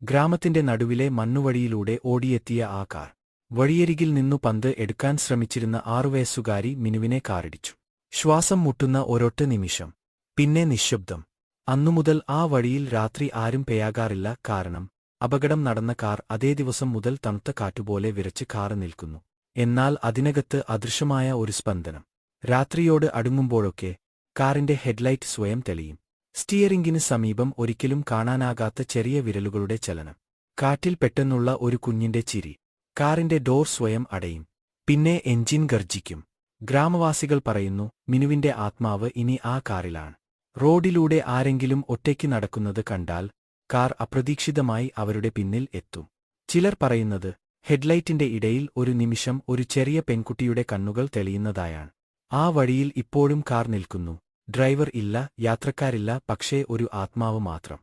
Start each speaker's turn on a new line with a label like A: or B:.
A: ഗ്രാമത്തിന്റെ നടുവിലെ മണ്ണുവഴിയിലൂടെ ഓടിയെത്തിയ ആ കാർ. വഴിയരികിൽ നിന്നു പന്ത് എടുക്കാൻ ശ്രമിച്ചിരുന്ന 6 വയസ്സുകാരി മിനുവിനെ കാറിടിച്ചു. ശ്വാസം മുട്ടുന്ന ഒരൊറ്റ നിമിഷം. പിന്നെ നിശ്ശബ്ദം. അന്നുമുതൽ ആ വഴിയിൽ രാത്രി ആരും പെയ്യാകാറില്ല. കാരണം അപകടം നടന്ന കാർ അതേ ദിവസം മുതൽ തണുത്ത കാറ്റുപോലെ വിറച്ച് കാറ് നിൽക്കുന്നു. എന്നാൽ അതിനകത്ത് അദൃശ്യമായ ഒരു സ്പന്ദനം. രാത്രിയോട് അടുങ്ങുമ്പോഴൊക്കെ കാറിന്റെ ഹെഡ്ലൈറ്റ് സ്വയം തെളിയും. സ്റ്റിയറിംഗിന് സമീപം ഒരിക്കലും കാണാനാകാത്ത ചെറിയ വിരലുകളുടെ ചലനം. കാറ്റിൽ പെട്ടെന്നുള്ള ഒരു കുഞ്ഞിന്റെ ചിരി. കാറിന്റെ ഡോർ സ്വയം അടയും. പിന്നെ എഞ്ചിൻ ഗർജിക്കും. ഗ്രാമവാസികൾ പറയുന്നു, മിനുവിന്റെ ആത്മാവ് ഇനി ആ കാറിലാണ്. റോഡിലൂടെ ആരെങ്കിലും ഒറ്റയ്ക്ക് നടക്കുന്നത് കണ്ടാൽ കാർ അപ്രതീക്ഷിതമായി അവരുടെ പിന്നിൽ എത്തും. ചിലർ പറയുന്നത് ഹെഡ്ലൈറ്റിന്റെ ഇടയിൽ ഒരു നിമിഷം ഒരു ചെറിയ പെൺകുട്ടിയുടെ കണ്ണുകൾ തെളിയുന്നതായാണ്. ആ വഴിയിൽ ഇപ്പോഴും കാർ നിൽക്കുന്നു. ഡ്രൈവർ ഇല്ല, യാത്രക്കാരില്ല, പക്ഷേ ഒരു ആത്മാവ് മാത്രം.